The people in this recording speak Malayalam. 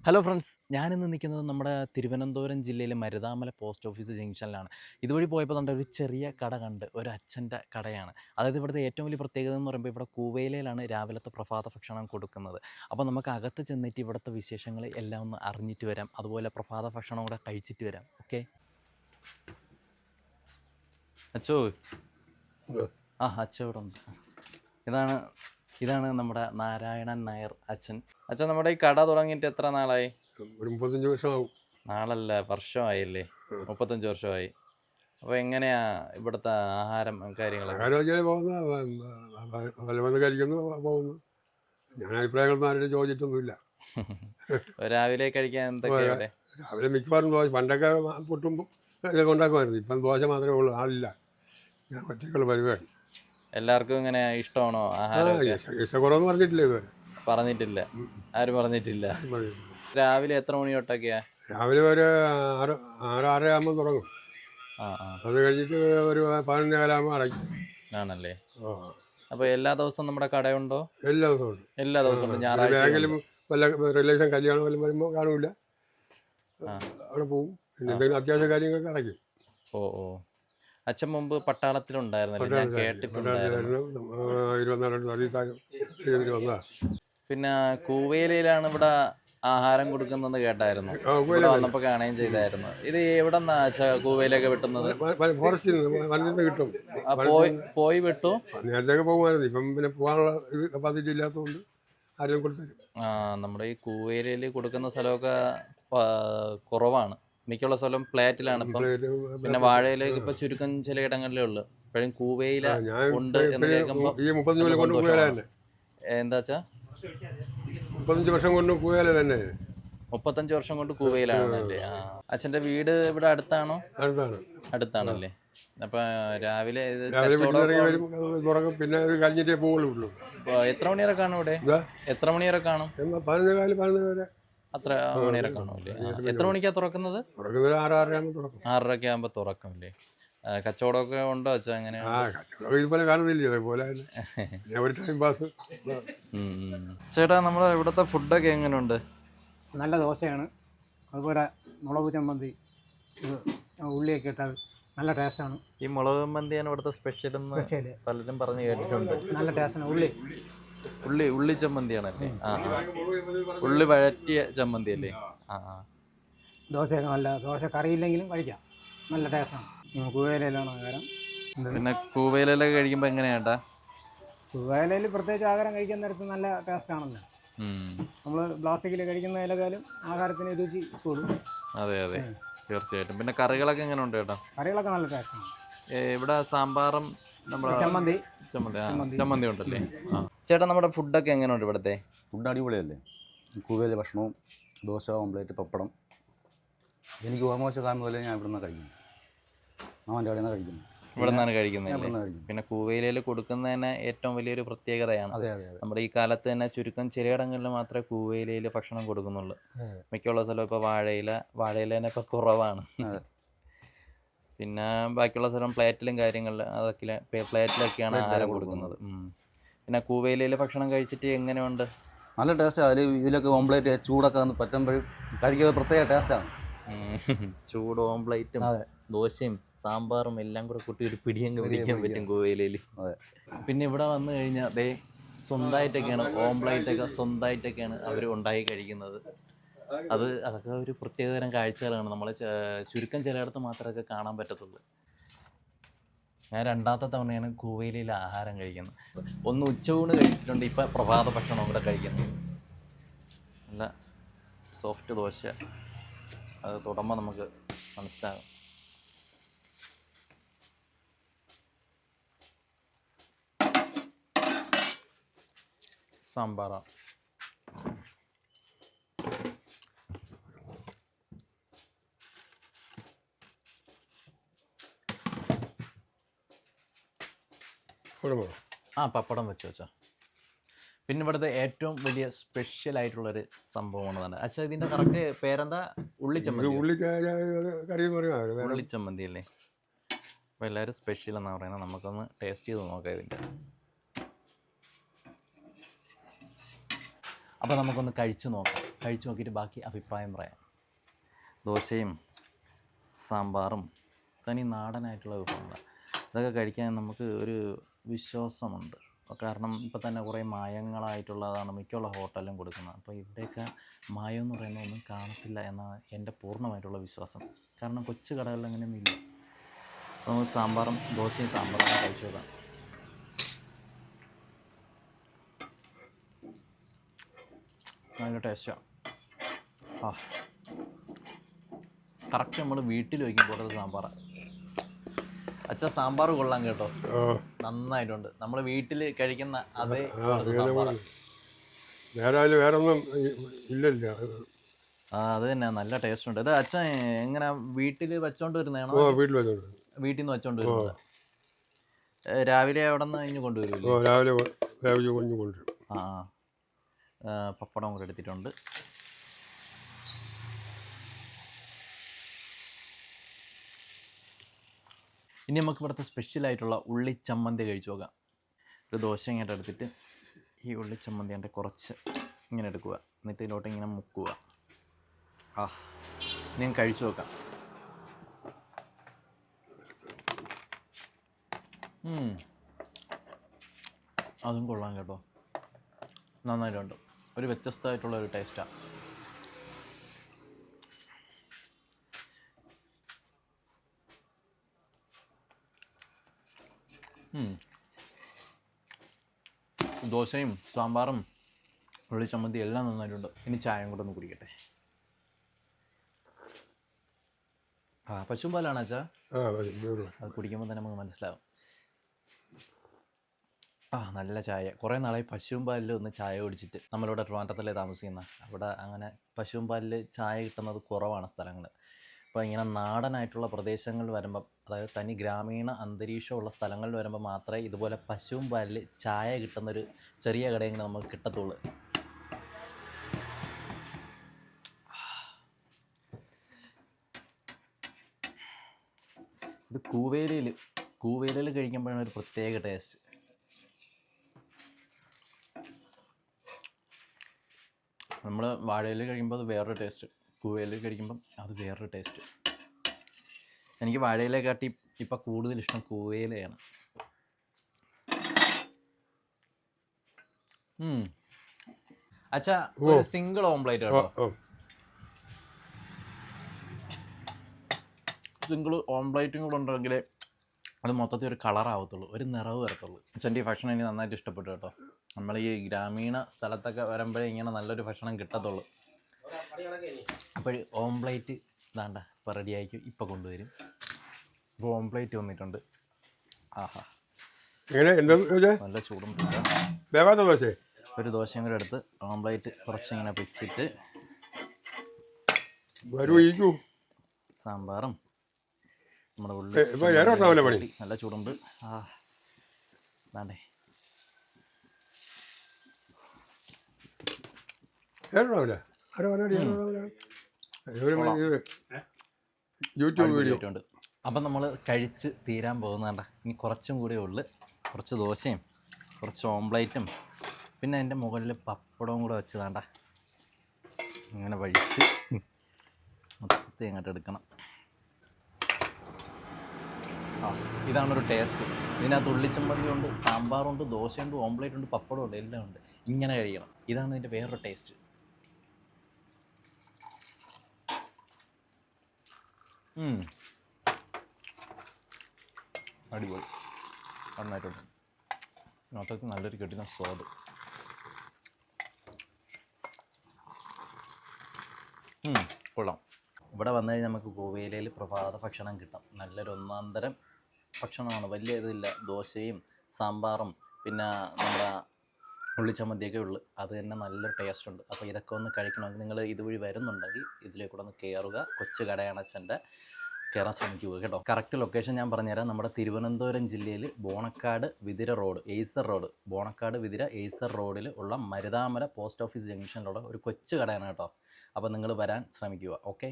ഹലോ ഫ്രണ്ട്സ്, ഞാനിന്ന് നിൽക്കുന്നത് നമ്മുടെ തിരുവനന്തപുരം ജില്ലയിലെ മരുതാമല പോസ്റ്റ് ഓഫീസ് ജംഗ്ഷനിലാണ്. ഇതുവഴി പോയപ്പോൾ കണ്ട ഒരു ചെറിയ കട കണ്ട്, ഒരു അച്ഛൻ്റെ കടയാണ്. അതായത് ഇവിടുത്തെ ഏറ്റവും വലിയ പ്രത്യേകത എന്ന് പറയുമ്പോൾ ഇവിടെ കൂവയിലയിലാണ് രാവിലത്തെ പ്രഭാത ഭക്ഷണം കൊടുക്കുന്നത്. അപ്പോൾ നമുക്ക് അകത്ത് ചെന്നിട്ട് ഇവിടുത്തെ വിശേഷങ്ങൾ എല്ലാം ഒന്ന് അറിഞ്ഞിട്ട് വരാം. അതുപോലെ പ്രഭാത ഭക്ഷണം കൂടെ കഴിച്ചിട്ട് വരാം. ഓക്കെ അച്ചോ? അച്ഛൻ ഇവിടെ ഉണ്ട്. ഇതാണ് ഇതാണ് നമ്മുടെ നാരായണൻ നായർ അച്ഛൻ. അച്ഛൻ, നമ്മുടെ ഈ കട തുടങ്ങിയിട്ട് എത്ര നാളായി? ഒരു 35 വർഷമാവും. നാളല്ല, വർഷമായില്ലേ? 35 വർഷമായി. അപ്പോൾ എങ്ങനെയാ ഇവിടുത്തെ ആഹാരം കാര്യങ്ങളൊക്കെ? ആരോഗ്യം വന്ന് കഴിക്കുന്നു പോകുന്നു. ഞാൻ അഭിപ്രായങ്ങളൊന്നും ആരുടെ ചോദിച്ചിട്ടൊന്നുമില്ല. രാവിലെ കഴിക്കാൻ എന്തൊക്കെയാ ഇവിടെ? രാവിലെ മിക്കവാറും ദോശ. പണ്ടൊക്കെ പുട്ടും ഇതൊക്കെ ഉണ്ടാക്കുമായിരുന്നു. ഇപ്പം ദോശ മാത്രമേ ഉള്ളൂ, ആളില്ല. ഞാൻ ഒറ്റയ്ക്കുള്ള പരിപാടി. എല്ലാവർക്കും ഇങ്ങനെ ഇഷ്ടമാണോ ആഹാരം? ഇഷ്ടക്കുറവെന്ന് പറഞ്ഞിട്ടില്ല ഇതുവരെ. പറഞ്ഞിട്ടില്ല, ആരും പറഞ്ഞിട്ടില്ല. രാവിലെ എത്ര മണി തൊട്ടൊക്കെയാ? രാവിലെ ഒരു 6 ആകുമ്പോൾ തുടങ്ങും. അത് കഴിഞ്ഞിട്ട് ഒരു 11 കാലാകുമ്പോൾ അടയ്ക്കും. ആണല്ലേ? അപ്പോൾ എല്ലാ ദിവസവും നമ്മുടെ കടയുണ്ടോ? എല്ലാ ദിവസവും ഉണ്ട്. എല്ലാ ദിവസവും ഉണ്ട്. ഞായറാഴ്ച ബാങ്കിലും വല്ല റിലേഷൻ കല്യാണം വല്ലതും വരുമ്പോൾ കാണൂല, അവിടെ പോവും. പിന്നെ എന്തെങ്കിലും അത്യാവശ്യ കാര്യങ്ങളൊക്കെ അടയ്ക്കും. ഓ, അച്ഛൻ മുമ്പ് പട്ടാളത്തിലുണ്ടായിരുന്നല്ലോ, ഞാൻ കേട്ടിട്ടുണ്ടായിരുന്നു. 24 സർവീസ് വന്നതാ. പിന്നെ കൂവയിലയിലാണ് ഇവിടെ ആഹാരം കൊടുക്കുന്നത് കേട്ടായിരുന്നു. ഇവിടെ വന്നപ്പോൾ കാണുകയും ചെയ്തായിരുന്നു. ഇത് എവിടെ നിന്നാ കൂവയിലൊക്കെ വെട്ടുന്നത്? ഫോറസ്റ്റിൽ നിന്ന് കിട്ടും. പോയി വെട്ടു? നേരത്തെ പോകുമായിരുന്നു. ഇപ്പം പിന്നെ പോകാനുള്ള ഇത് കപ്പാസിറ്റി ഇല്ലാത്തതുകൊണ്ട് ആരെയും കൊടുത്തരും. നമ്മുടെ ഈ കൂവയിലയിൽ കൊടുക്കുന്ന സ്ഥലമൊക്കെ കുറവാണ്. മിക്കുള്ള സ്ഥലം ഫ്ലാറ്റിലാണ് ഇപ്പം. പിന്നെ വാഴയിലേക്ക് ഇപ്പൊ ചുരുക്കം ചില ഇടങ്ങളിലേ ഉള്ളു. ഇപ്പോഴും കൂവയില ഉണ്ട് എന്ന് കേൾക്കുമ്പോ എന്താ വെച്ചാ 35 വർഷം കൊണ്ട് കൂവയില തന്നെ. 35 വർഷം കൊണ്ട് കൂവയിലാണല്ലേ? അച്ഛന്റെ വീട് ഇവിടെ അടുത്താണോ? അടുത്താണല്ലേ? അപ്പൊ രാവിലെ പിന്നെ കഴിഞ്ഞിട്ടേ പോകുള്ളൂ. എത്ര മണി വരെ കാണും ഇവിടെ? എത്ര മണി വരെ കാണും? 11 വരെ. അത്ര മണി വരെ കാണുമല്ലേ? എത്ര മണിക്കാ തുറക്കുന്നത്? 6:30 ആകുമ്പോ തുറക്കും അല്ലേ? കച്ചവടമൊക്കെ ഉണ്ടോ അച്ഛാ? അങ്ങനെ ഇതുപോലെ കാണുന്നില്ല. അതേപോലെ ചേട്ടാ, നമ്മുടെ ഇവിടുത്തെ ഫുഡൊക്കെ എങ്ങനെയുണ്ട്? നല്ല ദോശയാണ്. അതുപോലെ മുളക് ചമ്മന്തി, ഉള്ളിയൊക്കെ ഇട്ടാൽ നല്ല ടേസ്റ്റാണ്. ഈ മുളക് ചമ്മന്തിയാണ് ഇവിടുത്തെ സ്പെഷ്യൽ എന്ന് പലരും പറഞ്ഞ് കേട്ടിട്ടുണ്ട്. നല്ല ടേസ്റ്റാണ്. ഉള്ളി ചമ്മന്തിയാണല്ലേ? ഉള്ളി വഴറ്റിയ ചമ്മന്തി അല്ലേ? ദോശയൊക്കെ നല്ല ദോശ കറിയില്ലെങ്കിലും കഴിക്കാം. നല്ല ടേസ്റ്റാണ്. കൂവയിലയിലാണ് ആഹാരം. പിന്നെ കൂവയിലൊക്കെ കഴിക്കുമ്പോൾ എങ്ങനെയാട്ടാ? കൂവയിലയിൽ പ്രത്യേകിച്ച് ആഹാരം കഴിക്കാൻ നേരത്ത് നല്ല ടേസ്റ്റാണല്ലോ. നമ്മൾ പ്ലാസ്റ്റിക്കിൽ കഴിക്കുന്ന ഇലകാലും ആഹാരത്തിന് രുചി കൂടും. അതെ, തീർച്ചയായിട്ടും. പിന്നെ കറികളൊക്കെ എങ്ങനെ ഉണ്ട് ചേട്ടാ? കറികളൊക്കെ നല്ല ടേസ്റ്റാണ്. ഇവിടെ സാമ്പാറും നമ്മുടെ ചമ്മന്തി ഉണ്ടല്ലേ? ചേട്ടാ, നമ്മുടെ ഫുഡൊക്കെ എങ്ങനെയുണ്ട് ഇവിടുത്തെ? ഫുഡ് അടിപൊളിയല്ലേ? കൂവയിലെ ഭക്ഷണവും ദോശ, ഓംപ്ലേറ്റ്, പപ്പടം. എനിക്ക് ഓർമ്മ വെച്ച കാലം പോലെ ഞാൻ ഇവിടെ നിന്നാണ് കഴിക്കുന്നത്. മാമൻ്റെ അവിടെ നിന്നാണ് കഴിക്കുന്നത്. ഇവിടെ നിന്നാണ് കഴിക്കുന്നത്. പിന്നെ കൂവയിലയിൽ കൊടുക്കുന്നതിന് ഏറ്റവും വലിയൊരു പ്രത്യേകതയാണ്. നമ്മുടെ ഈ കാലത്ത് തന്നെ ചുരുക്കം ചിലയിടങ്ങളിൽ മാത്രമേ കൂവയിലയിൽ ഭക്ഷണം കൊടുക്കുന്നുള്ളൂ. മിക്കുള്ള സ്ഥലം ഇപ്പോൾ വാഴയില തന്നെ ഇപ്പോൾ കുറവാണ്. പിന്നെ ബാക്കിയുള്ള സ്ഥലം പ്ലേറ്റിലും പ്ലേറ്റിലൊക്കെയാണ് ആഹാരം കൊടുക്കുന്നത്. പിന്നെ കൂവയിലയിൽ ഭക്ഷണം കഴിച്ചിട്ട് എങ്ങനെയുണ്ട്? നല്ല ടേസ്റ്റാണ്. അതിൽ ഇതിലൊക്കെ ഓംപ്ലേറ്റ് ചൂടൊക്കെ വന്ന് പറ്റുമ്പോഴും കഴിക്കുക പ്രത്യേക ടേസ്റ്റാണ്. ചൂട് ഓംപ്ലേറ്റും ദോശയും സാമ്പാറും എല്ലാം കൂടെ കൂട്ടി ഒരു പിടിയങ്ങ് പിടിക്കാൻ പറ്റും കൂവയിലയിൽ. പിന്നെ ഇവിടെ വന്നു കഴിഞ്ഞാൽ സ്വന്തമായിട്ടൊക്കെയാണ് ഓംപ്ലേറ്റൊക്കെ സ്വന്തമായിട്ടൊക്കെയാണ് അവർ ഉണ്ടാക്കി കഴിക്കുന്നത്. അതൊക്കെ ഒരു പ്രത്യേകതരം കാഴ്ചകളാണ്. നമ്മൾ ചുരുക്കം ചിലയിടത്ത് മാത്രമേ കാണാൻ പറ്റത്തുള്ളൂ. ഞാൻ രണ്ടാമത്തെ തവണയാണ് കൂവയിലയിൽ ആഹാരം കഴിക്കുന്നത്. ഒന്ന് ഉച്ചയൂണ് കഴിച്ചിട്ടുണ്ട്, ഇപ്പം പ്രഭാത ഭക്ഷണം കൂടെ കഴിക്കുന്നത്. നല്ല സോഫ്റ്റ് ദോശ, അത് തൊടുമ്പോൾ നമുക്ക് മനസ്സിലാകും. സാമ്പാറാണ്. പപ്പടം വെച്ചോ. പിന്നെ ഇവിടുത്തെ ഏറ്റവും വലിയ സ്പെഷ്യൽ ആയിട്ടുള്ളൊരു സംഭവമാണ് തന്നെ. അച്ഛാ, ഇതിൻ്റെ കറക്റ്റ് പേരെന്താ? ഉള്ളിച്ചമ്മന്തി അല്ലേ? അപ്പോൾ എല്ലാവരും സ്പെഷ്യൽ എന്നാണ് പറയുന്നത്. നമുക്കൊന്ന് ടേസ്റ്റ് ചെയ്ത് നോക്കാം ഇതിൻ്റെ. അപ്പോൾ നമുക്കൊന്ന് കഴിച്ചു നോക്കാം. കഴിച്ച് നോക്കിയിട്ട് ബാക്കി അഭിപ്രായം പറയാം. ദോശയും സാമ്പാറും തനി നാടനായിട്ടുള്ള വിഭവങ്ങൾ, ഇതൊക്കെ കഴിക്കാൻ നമുക്ക് ഒരു വിശ്വാസമുണ്ട്. കാരണം ഇപ്പോൾ തന്നെ കുറേ മായങ്ങളായിട്ടുള്ളതാണ് മിക്കുള്ള ഹോട്ടലിലും കൊടുക്കുന്നത്. അപ്പോൾ ഇവിടെയൊക്കെ മായം എന്ന് പറയുന്നത് ഒന്നും കാണത്തില്ല എന്നാണ് എൻ്റെ പൂർണ്ണമായിട്ടുള്ള വിശ്വാസം. കാരണം കൊച്ചു കടകളിൽ അങ്ങനെയൊന്നും ഇല്ല. അപ്പോൾ നമുക്ക് സാമ്പാറും ദോശയും സാമ്പാറും കഴിച്ചു നോക്കാം. നല്ല ടേസ്റ്റാണ്. ആ, കറക്റ്റ് നമ്മൾ വീട്ടിൽ വയ്ക്കുമ്പോൾ അത് സാമ്പാറാണ്. അച്ഛാ സാമ്പാർ കൊള്ളാം കേട്ടോ, നന്നായിട്ടുണ്ട്. നമ്മൾ വീട്ടിൽ കഴിക്കുന്ന അതേ സാമ്പാറാണ്. വേറെ ഒന്നും ഇല്ലല്ലോ. ആ, അത് തന്നെ നല്ല ടേസ്റ്റ് ഉണ്ട്. ഇത് അച്ഛൻ എങ്ങനെ വീട്ടിൽ വെച്ചോണ്ട് വരുന്നതാണോ? വീട്ടിൽ വെച്ചോണ്ട് വീട്ടിൽ നിന്ന് വെച്ചോണ്ട് വരുന്നത്? രാവിലെ അവിടെ നിന്ന് കഴിഞ്ഞ് കൊണ്ടുവരുമല്ലോ? രാവിലെ കൊണ്ടുവരും. പപ്പടം കൂടെ എടുത്തിട്ടുണ്ട്. ഇനി നമുക്ക് ഇവിടുത്തെ സ്പെഷ്യലായിട്ടുള്ള ഉള്ളിച്ചമ്മന്തി കഴിച്ചു നോക്കാം. ഒരു ദോശ ഇങ്ങോട്ട് എടുത്തിട്ട് ഈ ഉള്ളിച്ചമ്മന്തി എൻ്റെ കുറച്ച് ഇങ്ങനെ എടുക്കുക, എന്നിട്ട് ഇതിലോട്ട് ഇങ്ങനെ മുക്കുക. ഇനി കഴിച്ചു നോക്കാം. അതും കൊള്ളാം കേട്ടോ, നന്നായിട്ടുണ്ട്. ഒരു വ്യത്യസ്തമായിട്ടുള്ള ഒരു ടേസ്റ്റാണ്. ദോശയും സാമ്പാറും ഉള്ളിച്ചമ്മന്തി എല്ലാം നന്നായിട്ടുണ്ട്. ഇനി ചായയും കൂടെ ഒന്ന് കുടിക്കട്ടെ. പശുമ്പാലാണ് അച്ഛാ? അത് കുടിക്കുമ്പോൾ തന്നെ നമുക്ക് മനസ്സിലാവും. നല്ല ചായ. കുറേ നാളായി പശുമ്പാലിൽ ഒന്ന് ചായ കുടിച്ചിട്ട്. നമ്മളിവിടെ ട്രിവാൻഡ്രത്തല്ലേ താമസിക്കുന്ന, അവിടെ അങ്ങനെ പശുമ്പാലിൽ ചായ കിട്ടുന്നത് കുറവാണ് സ്ഥലങ്ങൾ. അപ്പോൾ ഇങ്ങനെ നാടനായിട്ടുള്ള പ്രദേശങ്ങളിൽ വരുമ്പം, അതായത് തനി ഗ്രാമീണ അന്തരീക്ഷമുള്ള സ്ഥലങ്ങളിൽ വരുമ്പോൾ മാത്രമേ ഇതുപോലെ പശുമ്പാലിൽ ചായ കിട്ടുന്നൊരു ചെറിയ കടയെങ്കിലും നമുക്ക് കിട്ടത്തുള്ളൂ. ഇത് കൂവേലയിൽ കഴിക്കുമ്പോഴാണ് ഒരു പ്രത്യേക ടേസ്റ്റ്. നമ്മൾ വാഴയിൽ കഴിക്കുമ്പോൾ അത് വേറൊരു ടേസ്റ്റ്, കൂവേലയിൽ കഴിക്കുമ്പം അത് വേറൊരു ടേസ്റ്റ്. എനിക്ക് വാഴയിലേക്കാട്ടി ഇപ്പം കൂടുതൽ ഇഷ്ടം കൂവേലയാണ്. അച്ഛാ, ഒരു സിംഗിൾ ഓംപ്ലേറ്റ് കേട്ടോ. സിംഗിൾ ഓംപ്ലേറ്റും കൂടെ ഉണ്ടെങ്കിൽ അത് മൊത്തത്തിൽ ഒരു കളറാവത്തുള്ളൂ, ഒരു നിറവ് വരത്തുള്ളൂ. അച്ഛൻ്റെ ഈ ഭക്ഷണം എനിക്ക് നന്നായിട്ട് ഇഷ്ടപ്പെട്ടു കേട്ടോ. നമ്മൾ ഈ ഗ്രാമീണ സ്ഥലത്തൊക്കെ വരുമ്പോഴേ ഇങ്ങനെ നല്ലൊരു ഭക്ഷണം കിട്ടത്തുള്ളൂ. അപ്പോൾ ഓംപ്ലേറ്റ് ഇതാണ്ട ഇപ്പോൾ റെഡിയായിരിക്കും, ഇപ്പോൾ കൊണ്ടുവരും. ഇപ്പോൾ ഓംപ്ലേറ്റ് വന്നിട്ടുണ്ട്. നല്ല ചൂടും. ഒരു ദോശയും കൂടെ എടുത്ത് ഓംപ്ലേറ്റ് കുറച്ചിങ്ങനെ പിച്ചിട്ട് സാമ്പാറും നമ്മുടെ ഉള്ളി നല്ല ചൂടുണ്ട്. അതാണ്ടേ യൂട്യൂബ് വീഡിയോ ഉണ്ട്. അപ്പം നമ്മൾ കഴിച്ച് തീരാൻ പോകുന്നതാണ്ട. ഇനി കുറച്ചും കൂടെ ഉള്ളു. കുറച്ച് ദോശയും കുറച്ച് ഓംപ്ലേറ്റും പിന്നെ അതിൻ്റെ മുകളിൽ പപ്പടവും കൂടെ വെച്ചതാണ്ട. ഇങ്ങനെ വഴിച്ച് മൊത്തത്തിൽ അങ്ങോട്ട് എടുക്കണം. ഇതാണൊരു ടേസ്റ്റ്. ഇതിനകത്ത് ഉള്ളിച്ചമ്മന്തി ഉണ്ട്, സാമ്പാറുണ്ട്, ദോശയുണ്ട്, ഓംപ്ലേറ്റ് ഉണ്ട്, പപ്പടം ഉണ്ട്, എല്ലാം ഉണ്ട്. ഇങ്ങനെ കഴിക്കണം. ഇതാണ് ഇതിൻ്റെ വേറൊരു ടേസ്റ്റ്. അടിപൊളി, നന്നായിട്ടുണ്ട്. മൊത്തത്തിൽ നല്ലൊരു കിട്ടുന്ന സ്വാദ്. കൊള്ളാം. ഇവിടെ വന്നു കഴിഞ്ഞാൽ നമുക്ക് കൂവേലയിൽ പ്രഭാത ഭക്ഷണം കിട്ടും. നല്ലൊരു ഒന്നാന്തരം ഭക്ഷണമാണ്, വലിയ ഇതില്ല. ദോശയും സാമ്പാറും പിന്നെ നമ്മുടെ ഉള്ളിച്ചമ്മന്തിയൊക്കെ ഉള്ളു. അത് തന്നെ നല്ലൊരു ടേസ്റ്റ് ഉണ്ട്. അപ്പോൾ ഇതൊക്കെ ഒന്ന് കഴിക്കണമെങ്കിൽ നിങ്ങൾ ഇതുവഴി വരുന്നുണ്ടെങ്കിൽ ഇതിലേക്കൂടെ ഒന്ന് കയറുക. കൊച്ചു കടയാണ് അച്ഛൻ്റെ, കയറാൻ ശ്രമിക്കുക കേട്ടോ. കറക്റ്റ് ലൊക്കേഷൻ ഞാൻ പറഞ്ഞുതരാം. നമ്മുടെ തിരുവനന്തപുരം ജില്ലയിൽ ബോണക്കാട് വിതിര റോഡ്, എയ്സർ റോഡ്, ബോണക്കാട് വിതിര എയ്സർ റോഡിൽ ഉള്ള മരുതാമല പോസ്റ്റ് ഓഫീസ് ജംഗ്ഷനിലുള്ള ഒരു കൊച്ചു കടയാണ് കേട്ടോ. അപ്പോൾ നിങ്ങൾ വരാൻ ശ്രമിക്കുക. ഓക്കെ.